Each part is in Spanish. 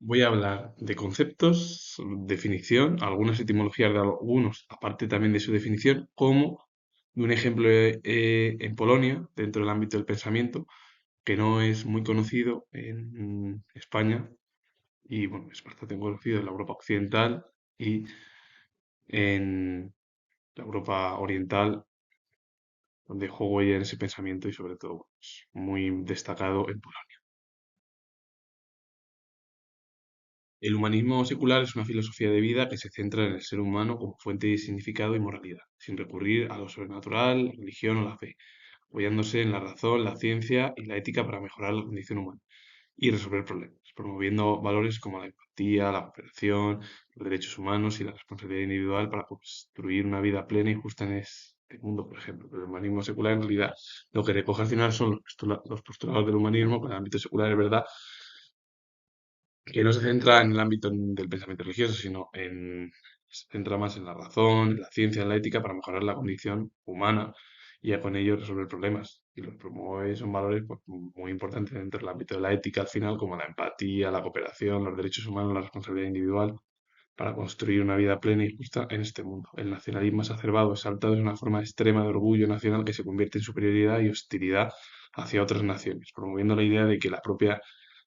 Voy a hablar de conceptos, definición, algunas etimologías de algunos, aparte también de su definición, como de un ejemplo en Polonia, dentro del ámbito del pensamiento, que no es muy conocido en España y bueno, es bastante conocido en la Europa occidental y en la Europa oriental, donde juego ella en ese pensamiento y sobre todo pues, muy destacado en Polonia. El humanismo secular es una filosofía de vida que se centra en el ser humano como fuente de significado y moralidad, sin recurrir a lo sobrenatural, la religión o la fe, apoyándose en la razón, la ciencia y la ética para mejorar la condición humana y resolver problemas, promoviendo valores como la empatía, la cooperación, los derechos humanos y la responsabilidad individual para construir una vida plena y justa en este mundo, por ejemplo. Pero el humanismo secular en realidad lo que recoge al final son los postulados del humanismo, que en el ámbito secular es verdad que no se centra en el ámbito del pensamiento religioso, se centra más en la razón, en la ciencia, en la ética para mejorar la condición humana y ya con ello resolver problemas. Y los promueve, son valores pues, muy importantes dentro del ámbito de la ética al final, como la empatía, la cooperación, los derechos humanos, la responsabilidad individual, para construir una vida plena y justa en este mundo. El nacionalismo exacerbado, exaltado, es una forma extrema de orgullo nacional que se convierte en superioridad y hostilidad hacia otras naciones, promoviendo la idea de que la propia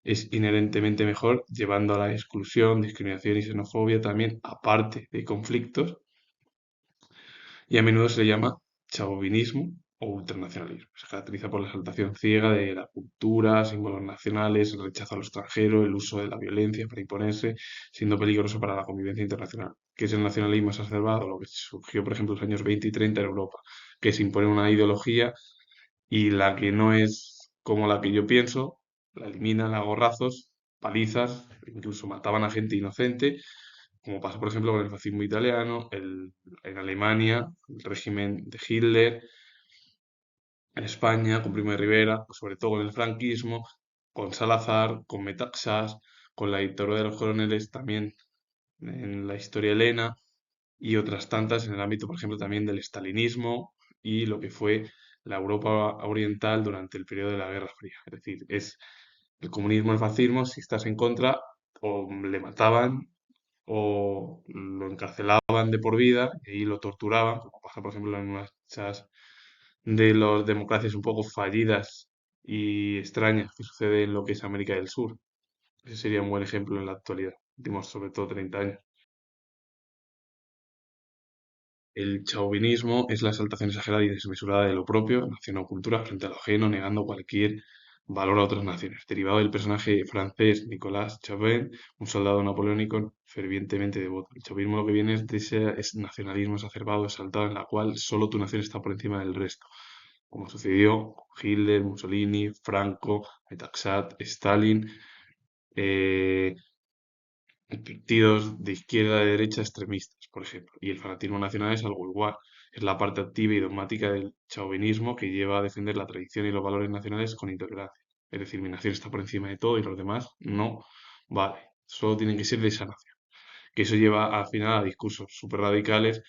es inherentemente mejor, llevando a la exclusión, discriminación y xenofobia también, aparte de conflictos, y a menudo se le llama chauvinismo o ultranacionalismo. Se caracteriza por la exaltación ciega de la cultura, símbolos nacionales, el rechazo a lo extranjero, el uso de la violencia para imponerse, siendo peligroso para la convivencia internacional. ¿Qué es el nacionalismo exacerbado? Lo que surgió, por ejemplo, en los años 20 y 30 en Europa, que se impone una ideología y la que no es como la que yo pienso, la eliminan a gorrazos, palizas, incluso mataban a gente inocente, como pasó por ejemplo con el fascismo italiano, en Alemania, el régimen de Hitler, en España con Primo de Rivera, sobre todo con el franquismo, con Salazar, con Metaxas, con la dictadura de los coroneles también en la historia helena y otras tantas en el ámbito, por ejemplo, también del estalinismo y lo que fue la Europa oriental durante el periodo de la Guerra Fría. Es decir, es el comunismo, el fascismo, si estás en contra, o le mataban o lo encarcelaban de por vida y lo torturaban, como pasa, por ejemplo, en muchas de las democracias un poco fallidas y extrañas que sucede en lo que es América del Sur. Ese sería un buen ejemplo en la actualidad, últimos sobre todo 30 años. El chauvinismo es la exaltación exagerada y desmesurada de lo propio, nación o cultura frente a lo ajeno, negando cualquier valor a otras naciones. Derivado del personaje francés Nicolas Chauvin, un soldado napoleónico fervientemente devoto. El chauvinismo lo que viene es de ese nacionalismo exacerbado, exaltado, en la cual solo tu nación está por encima del resto, como sucedió con Hitler, Mussolini, Franco, Metaxat, Stalin, eh, partidos de izquierda y de derecha extremistas, por ejemplo. Y el fanatismo nacional es algo igual. Es la parte activa y dogmática del chauvinismo que lleva a defender la tradición y los valores nacionales con intolerancia. Es decir, mi nación está por encima de todo y los demás no vale. Solo tienen que ser de esa nación. Que eso lleva al final a discursos súper radicales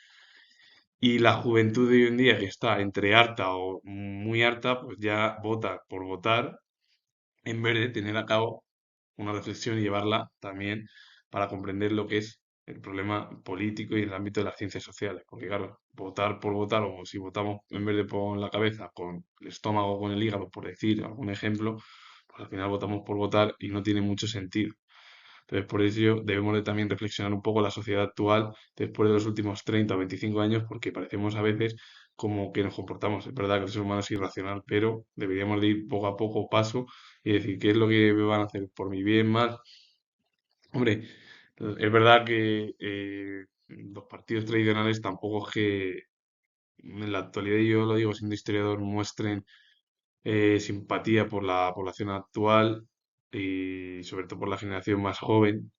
y la juventud de hoy en día que está entre harta o muy harta, pues ya vota por votar en vez de tener a cabo una reflexión y llevarla también para comprender lo que es el problema político y el ámbito de las ciencias sociales. Porque claro, votar por votar o si votamos en vez de con la cabeza, con el estómago o con el hígado, por decir algún ejemplo, pues al final votamos por votar y no tiene mucho sentido. Entonces, por ello debemos de también reflexionar un poco la sociedad actual después de los últimos 30 o 25 años, porque parecemos a veces como que nos comportamos. Es verdad que el ser humano es irracional, pero deberíamos de ir poco a poco, paso, y decir, ¿qué es lo que me van a hacer? ¿Por mi bien, mal? Hombre, es verdad que los partidos tradicionales tampoco es que en la actualidad, y yo lo digo siendo historiador, muestren simpatía por la población actual y sobre todo por la generación más joven.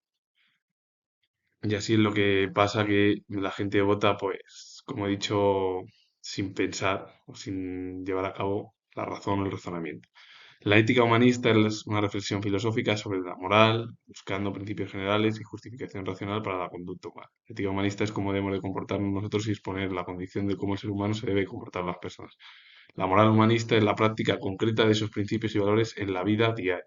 Y así es lo que pasa que la gente vota, pues, como he dicho, sin pensar o sin llevar a cabo la razón o el razonamiento. La ética humanista es una reflexión filosófica sobre la moral, buscando principios generales y justificación racional para la conducta humana. La ética humanista es cómo debemos de comportarnos nosotros y exponer la condición de cómo el ser humano se debe comportar las personas. La moral humanista es la práctica concreta de esos principios y valores en la vida diaria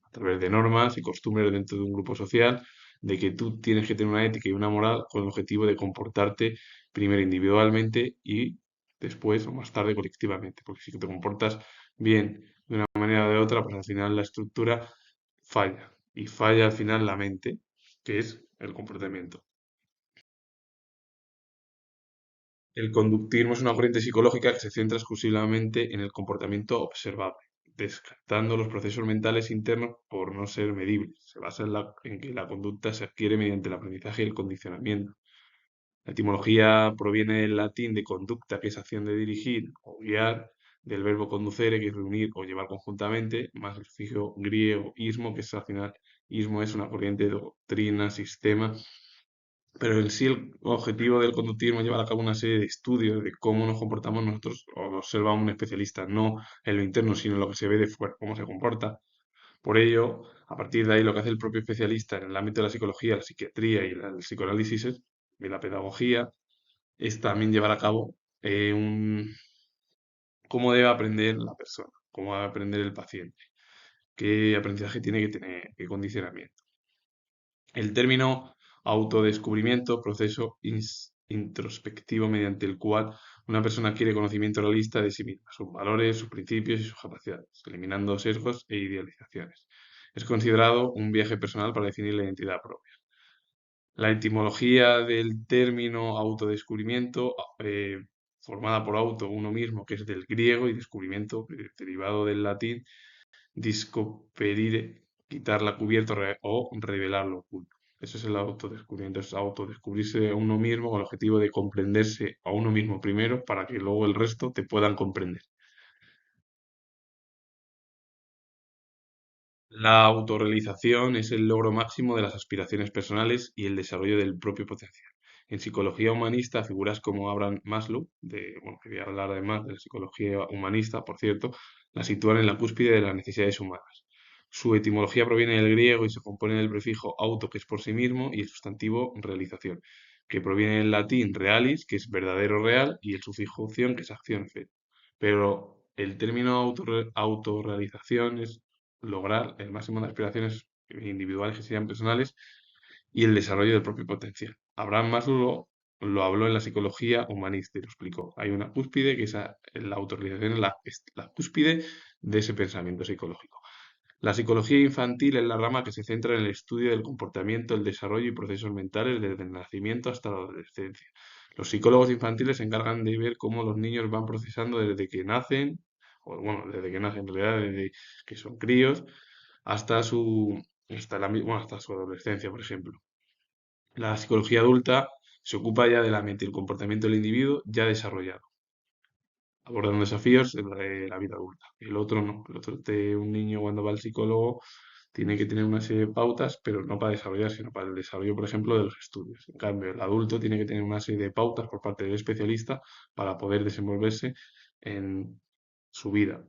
a través de normas y costumbres dentro de un grupo social, de que tú tienes que tener una ética y una moral con el objetivo de comportarte primero individualmente y después o más tarde colectivamente. Porque si te comportas bien de una manera o de otra, pues al final la estructura falla. Y falla al final la mente, que es el comportamiento. El conductismo es una corriente psicológica que se centra exclusivamente en el comportamiento observable, descartando los procesos mentales internos por no ser medibles. Se basa en que la conducta se adquiere mediante el aprendizaje y el condicionamiento. La etimología proviene del latín de conducta, que es acción de dirigir o guiar, del verbo conducere, que es reunir o llevar conjuntamente, más el sufijo griego ismo, que es al final, ismo es una corriente de doctrina, sistema, pero en sí el objetivo del conductismo es llevar a cabo una serie de estudios de cómo nos comportamos nosotros, o lo observa un especialista, no en lo interno, sino en lo que se ve de fuera, cómo se comporta. Por ello, a partir de ahí, lo que hace el propio especialista en el ámbito de la psicología, la psiquiatría y el psicoanálisis y la pedagogía es también llevar a cabo cómo debe aprender la persona, cómo debe aprender el paciente, qué aprendizaje tiene que tener, qué condicionamiento. El término autodescubrimiento, proceso introspectivo mediante el cual una persona adquiere conocimiento realista de sí misma, sus valores, sus principios y sus capacidades, eliminando sesgos e idealizaciones. Es considerado un viaje personal para definir la identidad propia. La etimología del término autodescubrimiento, formada por auto, uno mismo, que es del griego, y descubrimiento, derivado del latín, discoperire, quitar la cubierta o revelar lo oculto. Eso es el autodescubrimiento, es autodescubrirse a uno mismo con el objetivo de comprenderse a uno mismo primero para que luego el resto te puedan comprender. La autorrealización es el logro máximo de las aspiraciones personales y el desarrollo del propio potencial. En psicología humanista, figuras como Abraham Maslow, bueno, que voy a hablar además de la psicología humanista, por cierto, la sitúan en la cúspide de las necesidades humanas. Su etimología proviene del griego y se compone del prefijo auto, que es por sí mismo, y el sustantivo realización, que proviene del latín realis, que es verdadero real, y el sufijo opción, que es acción fe. Pero el término autorrealización es lograr el máximo de aspiraciones individuales que sean personales y el desarrollo del propio potencial. Abraham Maslow lo habló en la psicología humanista y lo explicó. Hay una cúspide que la autorrealización es la cúspide de ese pensamiento psicológico. La psicología infantil es la rama que se centra en el estudio del comportamiento, el desarrollo y procesos mentales desde el nacimiento hasta la adolescencia. Los psicólogos infantiles se encargan de ver cómo los niños van procesando desde que nacen, o bueno, desde que nacen en realidad, desde que son críos, hasta hasta su adolescencia, por ejemplo. La psicología adulta se ocupa ya de la mente y el comportamiento del individuo ya desarrollado, abordando desafíos de la vida adulta. El otro no, el otro de un niño cuando va al psicólogo tiene que tener una serie de pautas, pero no para desarrollar, sino para el desarrollo, por ejemplo, de los estudios. En cambio, el adulto tiene que tener una serie de pautas por parte del especialista para poder desenvolverse en su vida.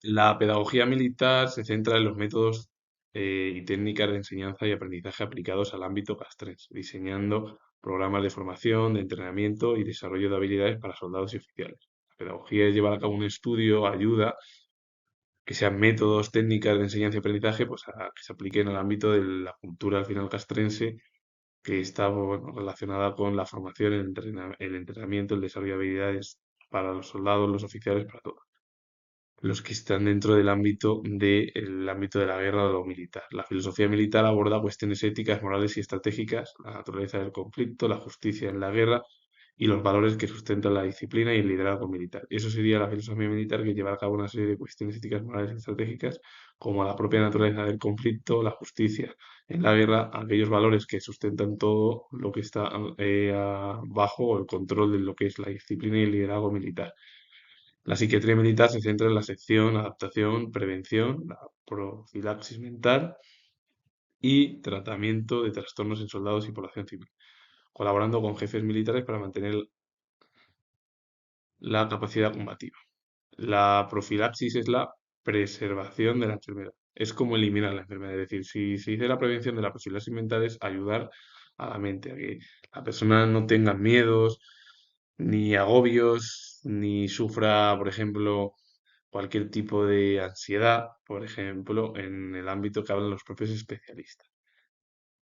La pedagogía militar se centra en los métodos y técnicas de enseñanza y aprendizaje aplicados al ámbito castrense, diseñando programas de formación, de entrenamiento y desarrollo de habilidades para soldados y oficiales. La pedagogía es llevar a cabo un estudio, ayuda, que sean métodos, técnicas de enseñanza y aprendizaje, pues que se apliquen al ámbito de la cultura al final castrense, que está bueno, relacionada con la formación, el entrenamiento, el desarrollo de habilidades para los soldados, los oficiales, para todo los que están dentro del ámbito de la guerra o lo militar. La filosofía militar aborda cuestiones éticas, morales y estratégicas, la naturaleza del conflicto, la justicia en la guerra y los valores que sustentan la disciplina y el liderazgo militar. Y eso sería la filosofía militar que lleva a cabo una serie de cuestiones éticas, morales y estratégicas, como la propia naturaleza del conflicto, la justicia en la guerra, aquellos valores que sustentan todo lo que está bajo el control de lo que es la disciplina y el liderazgo militar. La psiquiatría militar se centra en la sección, adaptación, prevención, la profilaxis mental y tratamiento de trastornos en soldados y población civil, colaborando con jefes militares para mantener la capacidad combativa. La profilaxis es la preservación de la enfermedad. Es como eliminar la enfermedad. Es decir, si se dice la prevención de la profilaxis mental es ayudar a la mente, a que la persona no tenga miedos, ni agobios, ni sufra, por ejemplo, cualquier tipo de ansiedad, por ejemplo, en el ámbito que hablan los propios especialistas.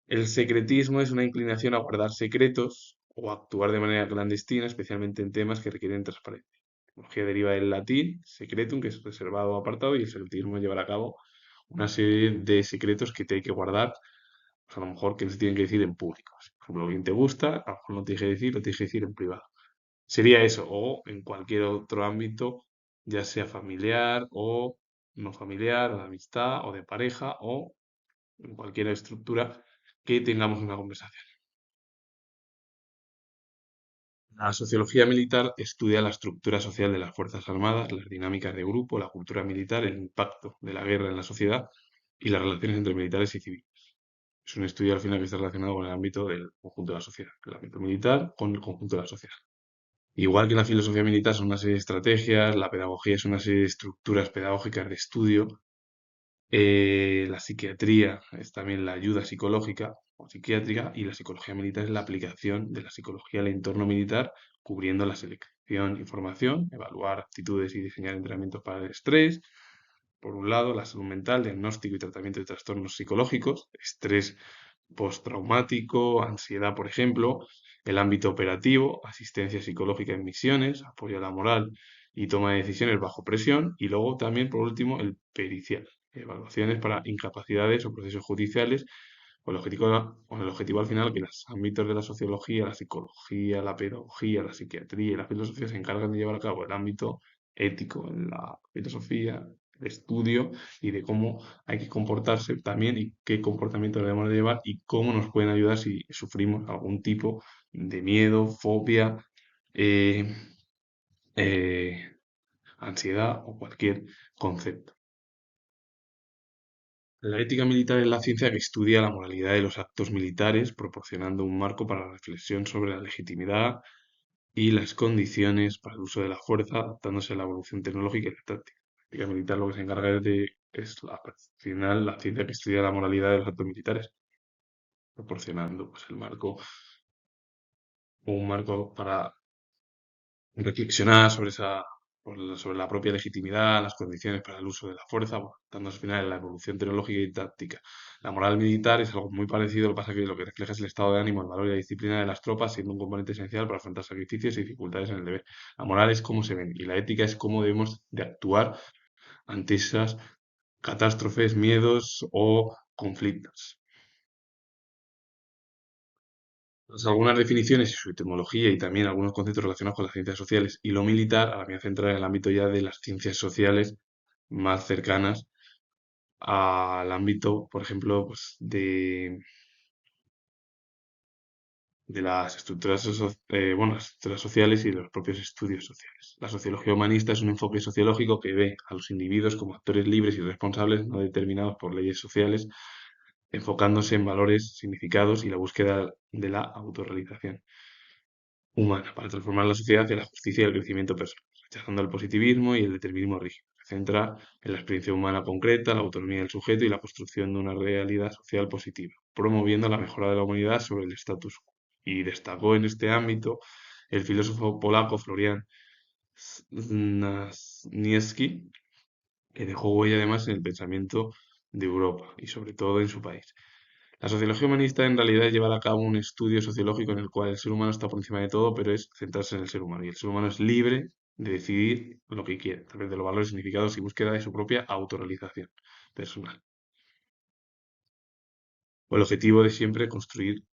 El secretismo es una inclinación a guardar secretos o a actuar de manera clandestina, especialmente en temas que requieren transparencia. La tecnología deriva del latín secretum, que es reservado o apartado, y el secretismo es llevar a cabo una serie de secretos que te hay que guardar, pues a lo mejor que no se tienen que decir en público. Si, por ejemplo, alguien te gusta, a lo mejor no te tienes que decir, lo tienes que decir en privado. Sería eso, o en cualquier otro ámbito, ya sea familiar o no familiar, o de amistad o de pareja, o en cualquier estructura que tengamos una conversación. La sociología militar estudia la estructura social de las Fuerzas Armadas, las dinámicas de grupo, la cultura militar, el impacto de la guerra en la sociedad y las relaciones entre militares y civiles. Es un estudio al final que está relacionado con el ámbito del conjunto de la sociedad, el ámbito militar con el conjunto de la sociedad. Igual que la filosofía militar son una serie de estrategias, la pedagogía es una serie de estructuras pedagógicas de estudio, la psiquiatría es también la ayuda psicológica o psiquiátrica y la psicología militar es la aplicación de la psicología al entorno militar, cubriendo la selección y formación, evaluar actitudes y diseñar entrenamientos para el estrés. Por un lado, la salud mental, diagnóstico y tratamiento de trastornos psicológicos, estrés postraumático, ansiedad, por ejemplo, el ámbito operativo, asistencia psicológica en misiones, apoyo a la moral y toma de decisiones bajo presión, y luego también, por último, el pericial, evaluaciones para incapacidades o procesos judiciales, con el objetivo al final que los ámbitos de la sociología, la psicología, la pedagogía, la psiquiatría y la filosofía se encargan de llevar a cabo el ámbito ético en la filosofía, el estudio y de cómo hay que comportarse también y qué comportamiento debemos de llevar y cómo nos pueden ayudar si sufrimos algún tipo de miedo, fobia, eh, eh, ansiedad o cualquier concepto. La ética militar es la ciencia que estudia la moralidad de los actos militares, proporcionando un marco para la reflexión sobre la legitimidad y las condiciones para el uso de la fuerza, adaptándose a la evolución tecnológica y la táctica. La ética militar lo que se encarga es al final la ciencia que estudia la moralidad de los actos militares, proporcionando pues, un marco para reflexionar sobre la propia legitimidad, las condiciones para el uso de la fuerza, bueno, dándose al final en la evolución tecnológica y táctica. La moral militar es algo muy parecido, lo que pasa es que lo que refleja es el estado de ánimo, el valor y la disciplina de las tropas, siendo un componente esencial para afrontar sacrificios y dificultades en el deber. La moral es cómo se ven y la ética es cómo debemos de actuar ante esas catástrofes, miedos o conflictos. Pues algunas definiciones y su etimología y también algunos conceptos relacionados con las ciencias sociales y lo militar, ahora me voy a centrar en el ámbito ya de las ciencias sociales más cercanas al ámbito, por ejemplo, pues de las estructuras, bueno, las estructuras sociales y de los propios estudios sociales. La sociología humanista es un enfoque sociológico que ve a los individuos como actores libres y responsables, no determinados por leyes sociales, enfocándose en valores, significados y la búsqueda de la autorrealización humana para transformar la sociedad hacia la justicia y el crecimiento personal, rechazando el positivismo y el determinismo rígido. Se centra en la experiencia humana concreta, la autonomía del sujeto y la construcción de una realidad social positiva, promoviendo la mejora de la humanidad sobre el status quo. Y destacó en este ámbito el filósofo polaco Florian Naśniewski, que dejó huella además en el pensamiento de Europa y sobre todo en su país. La sociología humanista en realidad es llevar a cabo un estudio sociológico en el cual el ser humano está por encima de todo, pero es centrarse en el ser humano. Y el ser humano es libre de decidir lo que quiere, a través de los valores, significados y búsqueda de su propia autorrealización personal. Con el objetivo de siempre construir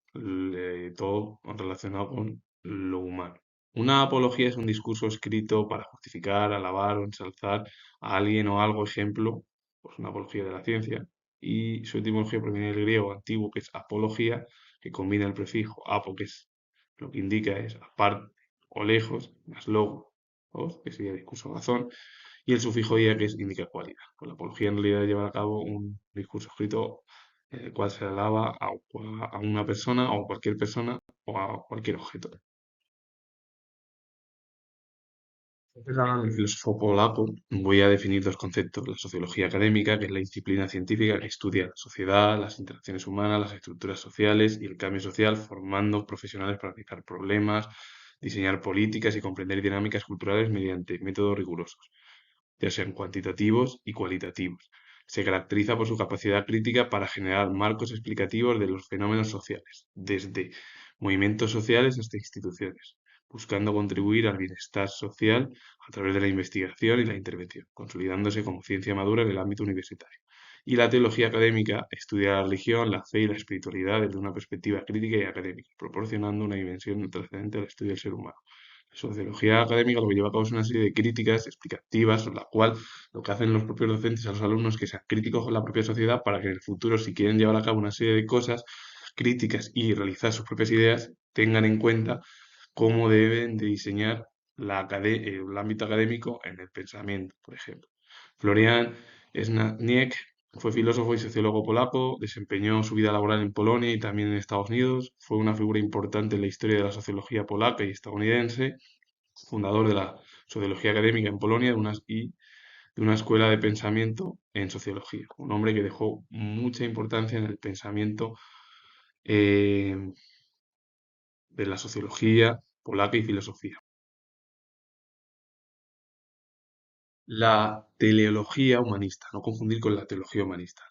todo relacionado con lo humano. Una apología es un discurso escrito para justificar, alabar o ensalzar a alguien o algo, ejemplo, pues una apología de la ciencia. Y su etimología proviene del griego antiguo, que es apología, que combina el prefijo apo, que es lo que indica es aparte o lejos, más logo, que sería discurso razón, y el sufijo ia, que indica cualidad. Pues la apología en realidad lleva a cabo un discurso escrito en el cual se alaba a una persona o a cualquier persona o a cualquier objeto. Entonces, hablando del filósofo polaco, voy a definir dos conceptos. La sociología académica, que es la disciplina científica que estudia la sociedad, las interacciones humanas, las estructuras sociales y el cambio social, formando profesionales para analizar problemas, diseñar políticas y comprender dinámicas culturales mediante métodos rigurosos. ya sean cuantitativos y cualitativos. Se caracteriza por su capacidad crítica para generar marcos explicativos de los fenómenos sociales, desde movimientos sociales hasta instituciones, buscando contribuir al bienestar social a través de la investigación y la intervención, consolidándose como ciencia madura en el ámbito universitario. Y la teología académica estudia la religión, la fe y la espiritualidad desde una perspectiva crítica y académica, proporcionando una dimensión trascendente al estudio del ser humano. La sociología académica lo que lleva a cabo es una serie de críticas explicativas, en la cual lo que hacen los propios docentes a los alumnos es que sean críticos con la propia sociedad para que en el futuro, si quieren llevar a cabo una serie de cosas críticas y realizar sus propias ideas, tengan en cuenta cómo deben de diseñar el ámbito académico en el pensamiento, por ejemplo. Florian Snaniek fue filósofo y sociólogo polaco, desempeñó su vida laboral en Polonia y también en Estados Unidos, fue una figura importante en la historia de la sociología polaca y estadounidense, fundador de la sociología académica en Polonia y de una escuela de pensamiento en sociología. Un hombre que dejó mucha importancia en el pensamiento eh, de la sociología polaca y filosofía. La teleología humanista, no confundir con la teología humanista.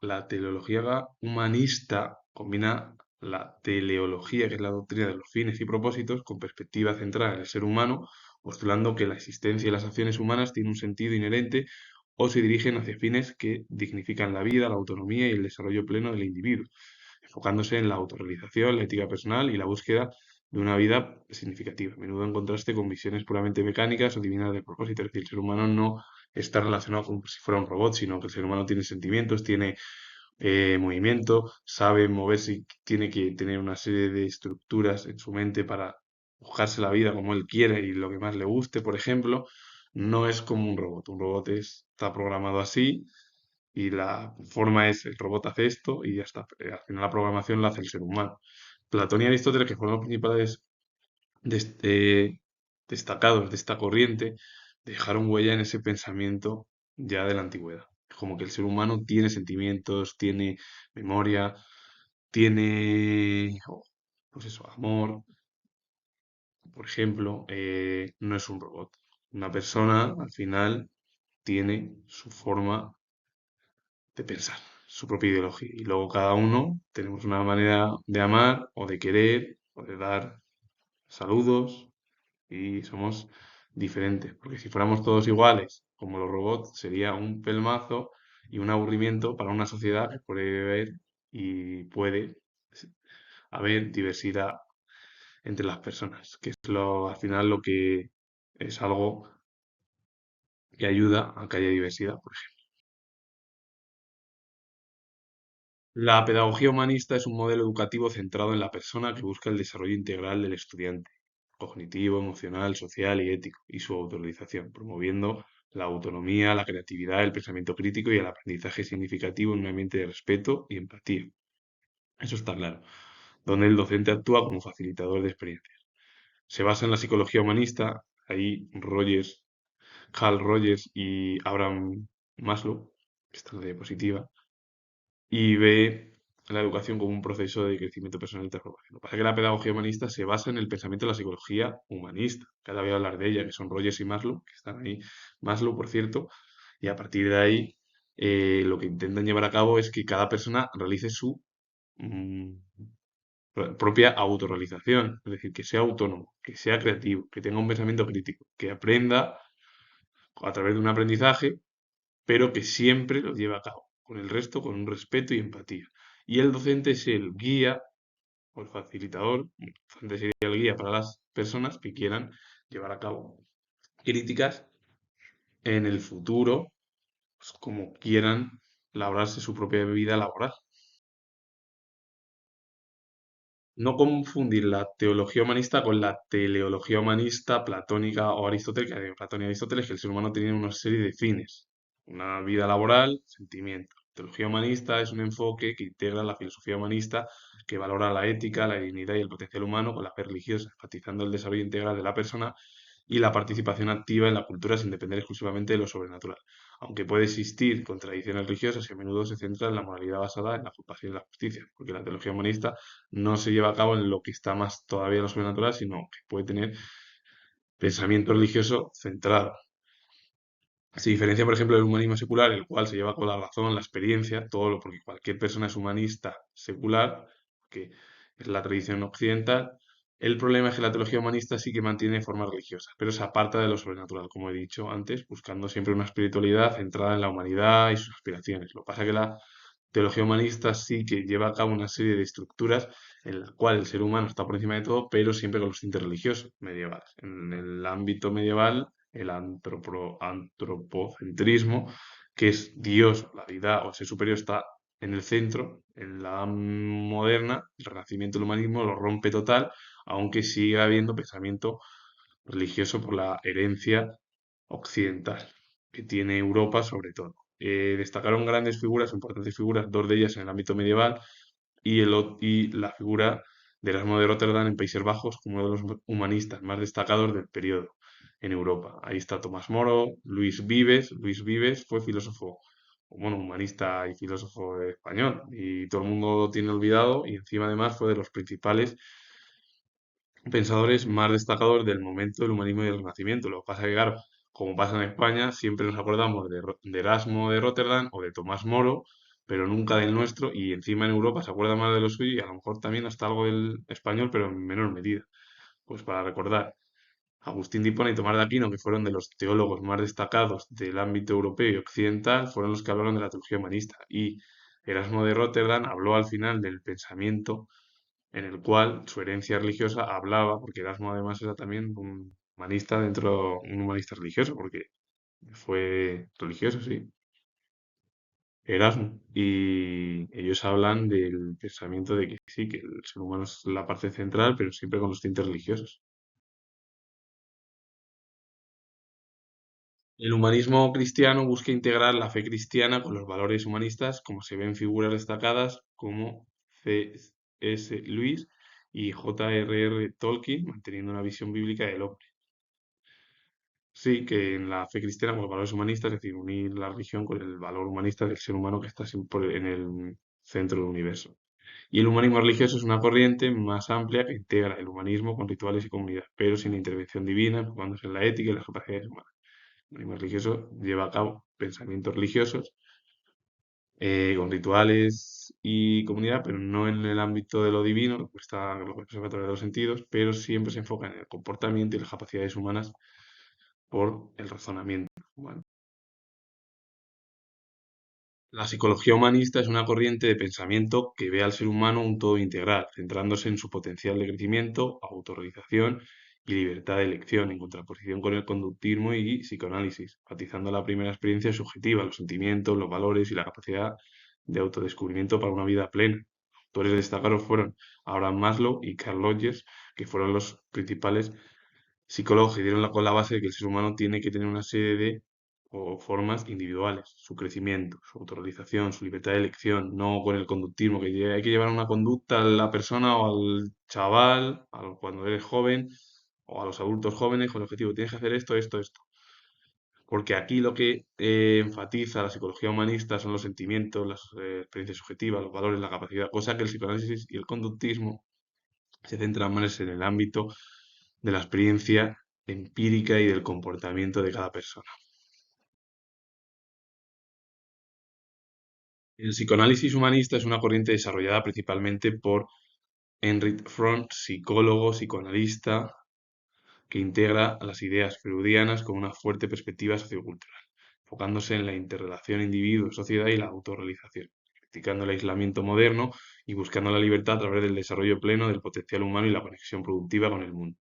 La teleología humanista combina la teleología, que es la doctrina de los fines y propósitos, con perspectiva centrada en el ser humano, postulando que la existencia y las acciones humanas tienen un sentido inherente o se dirigen hacia fines que dignifican la vida, la autonomía y el desarrollo pleno del individuo, enfocándose en la autorrealización, la ética personal y la búsqueda de una vida significativa, a menudo en contraste con visiones puramente mecánicas o divinas del propósito. Es decir, el ser humano no está relacionado como si fuera un robot, sino que el ser humano tiene sentimientos, tiene movimiento, sabe moverse y tiene que tener una serie de estructuras en su mente para buscarse la vida como él quiere y lo que más le guste, por ejemplo. No es como un robot. Un robot está programado así y la forma es el robot hace esto y ya está. Al final la programación la hace el ser humano. Platón y Aristóteles, que fueron los principales destacados de esta corriente, dejaron huella en ese pensamiento ya de la antigüedad. Como que el ser humano tiene sentimientos, tiene memoria, tiene, pues eso, amor, por ejemplo, no es un robot. Una persona al final tiene su forma de pensar, su propia ideología. Y luego cada uno tenemos una manera de amar o de querer o de dar saludos y somos diferentes. Porque si fuéramos todos iguales, como los robots, sería un pelmazo y un aburrimiento para una sociedad que puede ver y puede haber diversidad entre las personas, que es al final lo que es algo que ayuda a que haya diversidad, por ejemplo. La pedagogía humanista es un modelo educativo centrado en la persona que busca el desarrollo integral del estudiante, cognitivo, emocional, social y ético, y su autorrealización, promoviendo la autonomía, la creatividad, el pensamiento crítico y el aprendizaje significativo en un ambiente de respeto y empatía. Eso está claro, donde el docente actúa como facilitador de experiencias. Se basa en la psicología humanista, ahí Carl Rogers y Abraham Maslow, que está en la diapositiva, y ve la educación como un proceso de crecimiento personal y transformación. Lo que pasa es que la pedagogía humanista se basa en el pensamiento de la psicología humanista. Cada vez voy a hablar de ella, que son Rogers y Maslow, que están ahí. Maslow, por cierto, y a partir de ahí lo que intentan llevar a cabo es que cada persona realice su mm, propia autorrealización, es decir, que sea autónomo, que sea creativo, que tenga un pensamiento crítico, que aprenda a través de un aprendizaje pero que siempre lo lleva a cabo, con el resto, con un respeto y empatía. Y el docente es el guía o el facilitador, el docente sería el guía para las personas que quieran llevar a cabo críticas en el futuro, pues, como quieran labrarse su propia vida laboral. No confundir la teología humanista con la teleología humanista platónica o aristotélica. De Platón y Aristóteles, que el ser humano tiene una serie de fines, una vida laboral, sentimiento. La teología humanista es un enfoque que integra la filosofía humanista, que valora la ética, la dignidad y el potencial humano con la fe religiosa, enfatizando el desarrollo integral de la persona y la participación activa en la cultura sin depender exclusivamente de lo sobrenatural. Aunque puede existir contradicciones religiosas y a menudo se centra en la moralidad basada en la compasión y la justicia, porque la teología humanista no se lleva a cabo en lo que está más todavía en lo sobrenatural, sino que puede tener pensamiento religioso centrado. Se diferencia, por ejemplo, del humanismo secular, el cual se lleva con la razón, la experiencia, todo lo, porque cualquier persona es humanista secular, que es la tradición occidental. El problema es que la teología humanista sí que mantiene formas religiosas, pero se aparta de lo sobrenatural, como he dicho antes, buscando siempre una espiritualidad centrada en la humanidad y sus aspiraciones. Lo que pasa es que la teología humanista sí que lleva a cabo una serie de estructuras en la cual el ser humano está por encima de todo, pero siempre con los tintes religiosos medievales. En el ámbito medieval, el antropocentrismo, que es Dios, la deidad o ser superior, está en el centro. En la edad moderna, el renacimiento del humanismo lo rompe total, aunque sigue habiendo pensamiento religioso por la herencia occidental que tiene Europa sobre todo. Destacaron grandes figuras, importantes figuras, dos de ellas en el ámbito medieval y la figura de Erasmo de Rotterdam en Países Bajos como uno de los humanistas más destacados del periodo en Europa. Ahí está Tomás Moro, Luis Vives. Luis Vives fue filósofo, bueno, humanista y filósofo español y todo el mundo lo tiene olvidado y encima además fue de los principales pensadores más destacados del momento del humanismo y del Renacimiento. Lo que pasa es que, claro, como pasa en España, siempre nos acordamos de Erasmo de Rotterdam o de Tomás Moro, pero nunca del nuestro, y encima en Europa se acuerda más de lo suyo y a lo mejor también hasta algo del español, pero en menor medida. Pues para recordar, Agustín de Hipona y Tomás de Aquino, que fueron de los teólogos más destacados del ámbito europeo y occidental, fueron los que hablaron de la teología humanista. Y Erasmo de Rotterdam habló al final del pensamiento en el cual su herencia religiosa hablaba, porque Erasmo además era también un humanista dentro, un humanista religioso, porque fue religioso, sí, Erasmo. Y ellos hablan del pensamiento de que sí, que el ser humano es la parte central, pero siempre con los tintes religiosos. El humanismo cristiano busca integrar la fe cristiana con los valores humanistas, como se ven figuras destacadas como C.S. Lewis y J.R.R. Tolkien, manteniendo una visión bíblica del hombre. Sí, que en la fe cristiana, con los valores humanistas, es decir, unir la religión con el valor humanista del ser humano que está siempre en el centro del universo. Y el humanismo religioso es una corriente más amplia que integra el humanismo con rituales y comunidad, pero sin intervención divina, enfocándose en la ética y las capacidades humanas. El humanismo religioso lleva a cabo pensamientos religiosos con rituales y comunidad, pero no en el ámbito de lo divino, lo que está lo que se a través de los sentidos, pero siempre se enfoca en el comportamiento y las capacidades humanas por el razonamiento humano. La psicología humanista es una corriente de pensamiento que ve al ser humano un todo integral, centrándose en su potencial de crecimiento, autorrealización y libertad de elección, en contraposición con el conductismo y psicoanálisis, enfatizando la primera experiencia subjetiva, los sentimientos, los valores y la capacidad de autodescubrimiento para una vida plena. Autores destacados fueron Abraham Maslow y Carl Rogers, que fueron los principales psicólogos que dieron con la base de que el ser humano tiene que tener una serie de formas individuales, su crecimiento, su autorrealización, su libertad de elección, no con el conductismo, que hay que llevar una conducta a la persona o al chaval, cuando eres joven, o a los adultos jóvenes con el objetivo, tienes que hacer esto, esto, esto. Porque aquí lo que enfatiza la psicología humanista son los sentimientos, las experiencias subjetivas, los valores, la capacidad, cosa que el psicoanálisis y el conductismo se centra más en el ámbito de la experiencia empírica y del comportamiento de cada persona. El psicoanálisis humanista es una corriente desarrollada principalmente por Heinrich Fromm, psicólogo, psicoanalista, que integra las ideas freudianas con una fuerte perspectiva sociocultural, enfocándose en la interrelación individuo-sociedad y la autorrealización, criticando el aislamiento moderno y buscando la libertad a través del desarrollo pleno del potencial humano y la conexión productiva con el mundo.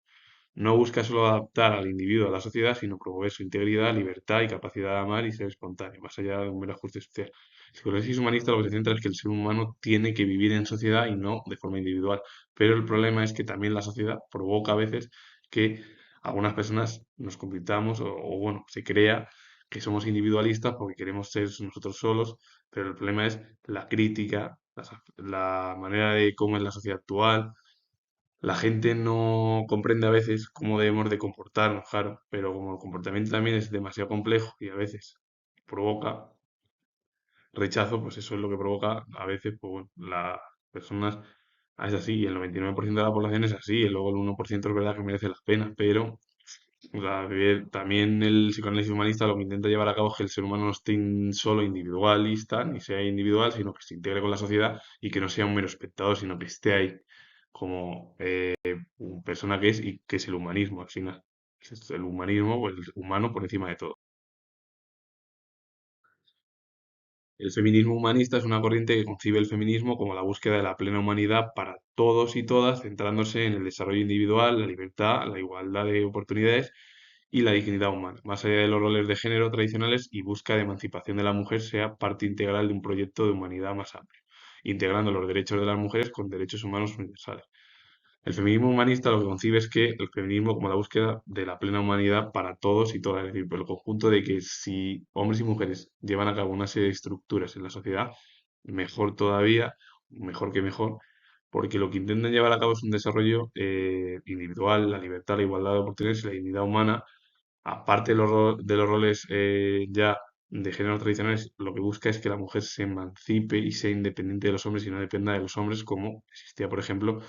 No busca solo adaptar al individuo a la sociedad, sino promover su integridad, libertad y capacidad de amar y ser espontáneo, más allá de un mero ajuste social. El psicoanálisis humanista lo que se centra es que el ser humano tiene que vivir en sociedad y no de forma individual. Pero el problema es que también la sociedad provoca a veces que algunas personas nos convirtamos bueno, se crea que somos individualistas porque queremos ser nosotros solos, pero el problema es la crítica, la manera de cómo es la sociedad actual. La gente no comprende a veces cómo debemos de comportarnos, claro, pero como el comportamiento también es demasiado complejo y a veces provoca rechazo, pues eso es lo que provoca a veces, pues bueno, las personas es así y el 99% de la población es así y luego el 1% es verdad que merece la pena, pero O sea, que también el psicoanálisis humanista lo que intenta llevar a cabo es que el ser humano no esté solo individualista, ni sea individual, sino que se integre con la sociedad y que no sea un mero espectador, sino que esté ahí como una persona que es y que es el humanismo al final. Es el humanismo o el humano por encima de todo. El feminismo humanista es una corriente que concibe el feminismo como la búsqueda de la plena humanidad para todos y todas, centrándose en el desarrollo individual, la libertad, la igualdad de oportunidades y la dignidad humana, más allá de los roles de género tradicionales y busca de emancipación de la mujer sea parte integral de un proyecto de humanidad más amplio, integrando los derechos de las mujeres con derechos humanos universales. El feminismo humanista lo que concibe es que el feminismo como la búsqueda de la plena humanidad para todos y todas, es decir, por el conjunto de que si hombres y mujeres llevan a cabo una serie de estructuras en la sociedad, mejor todavía, mejor que mejor, porque lo que intentan llevar a cabo es un desarrollo individual, la libertad, la igualdad de oportunidades y la dignidad humana, aparte de de los roles ya de género tradicionales, lo que busca es que la mujer se emancipe y sea independiente de los hombres y no dependa de los hombres como existía, por ejemplo,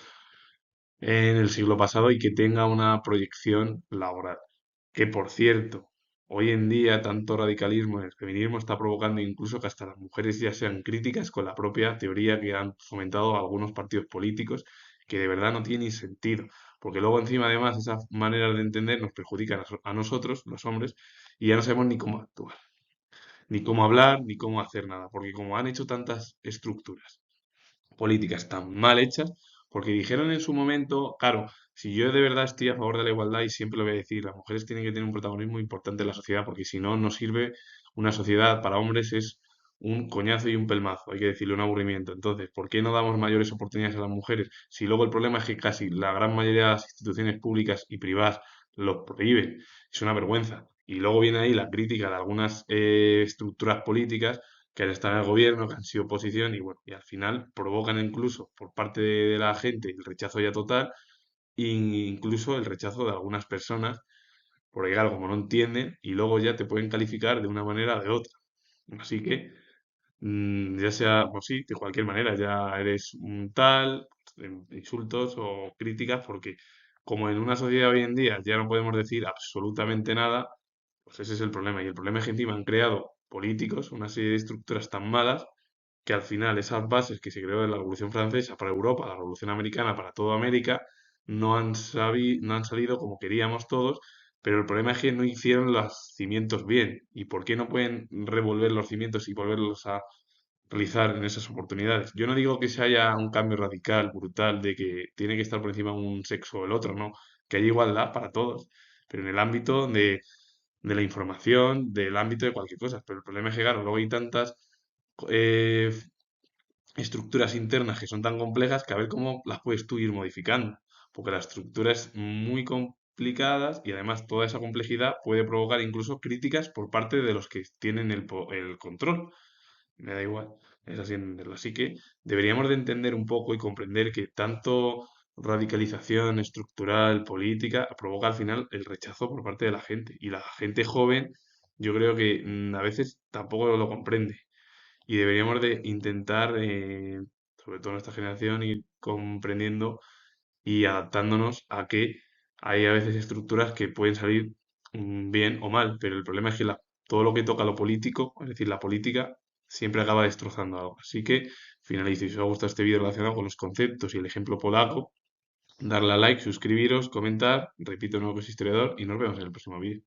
en el siglo pasado y que tenga una proyección laboral. Que por cierto, hoy en día tanto radicalismo en el feminismo está provocando incluso que hasta las mujeres ya sean críticas con la propia teoría que han fomentado algunos partidos políticos, que de verdad no tiene ni sentido. Porque luego encima además esas maneras de entender nos perjudican a nosotros, los hombres, y ya no sabemos ni cómo actuar, ni cómo hablar, ni cómo hacer nada, porque como han hecho tantas estructuras políticas tan mal hechas, porque dijeron en su momento, claro, si yo de verdad estoy a favor de la igualdad y siempre lo voy a decir, las mujeres tienen que tener un protagonismo importante en la sociedad, porque si no, no sirve una sociedad para hombres, es un coñazo y un pelmazo, hay que decirle un aburrimiento. Entonces, ¿por qué no damos mayores oportunidades a las mujeres? Si luego el problema es que casi la gran mayoría de las instituciones públicas y privadas lo prohíben, es una vergüenza. Y luego viene ahí la crítica de algunas estructuras políticas que han estado en el gobierno, que han sido oposición y bueno, y al final provocan incluso por parte de la gente el rechazo ya total e incluso el rechazo de algunas personas, porque claro, como no entienden y luego ya te pueden calificar de una manera o de otra. Así que, ya sea, pues sí, de cualquier manera, ya eres un tal, insultos o críticas, porque como en una sociedad hoy en día ya no podemos decir absolutamente nada, pues ese es el problema. Y el problema es que encima han creado políticos una serie de estructuras tan malas que al final esas bases que se creó en la Revolución Francesa para Europa, la Revolución Americana para toda América, no han salido como queríamos todos, pero el problema es que no hicieron los cimientos bien. ¿Y por qué no pueden revolver los cimientos y volverlos a realizar en esas oportunidades? Yo no digo que se haya un cambio radical, brutal, de que tiene que estar por encima un sexo o el otro, no, que haya igualdad para todos, pero en el ámbito de la información, del ámbito de cualquier cosa. Pero el problema es que, claro, luego hay tantas eh, estructuras internas que son tan complejas que a ver cómo las puedes tú ir modificando. Porque la estructura es muy complicada y además toda esa complejidad puede provocar incluso críticas por parte de los que tienen el control. Me da igual, es así entenderlo. Así que deberíamos de entender un poco y comprender que tanto radicalización estructural, política, provoca al final el rechazo por parte de la gente. Y la gente joven, yo creo que a veces tampoco lo comprende. Y deberíamos de intentar, sobre todo nuestra generación, ir comprendiendo y adaptándonos a que hay a veces estructuras que pueden salir bien o mal, pero el problema es que todo lo que toca lo político, es decir, la política, siempre acaba destrozando algo. Así que finalizo. Y si os ha gustado este vídeo relacionado con los conceptos y el ejemplo polaco, darle a like, suscribiros, comentar, repito, nuevo que es historiador y nos vemos en el próximo vídeo.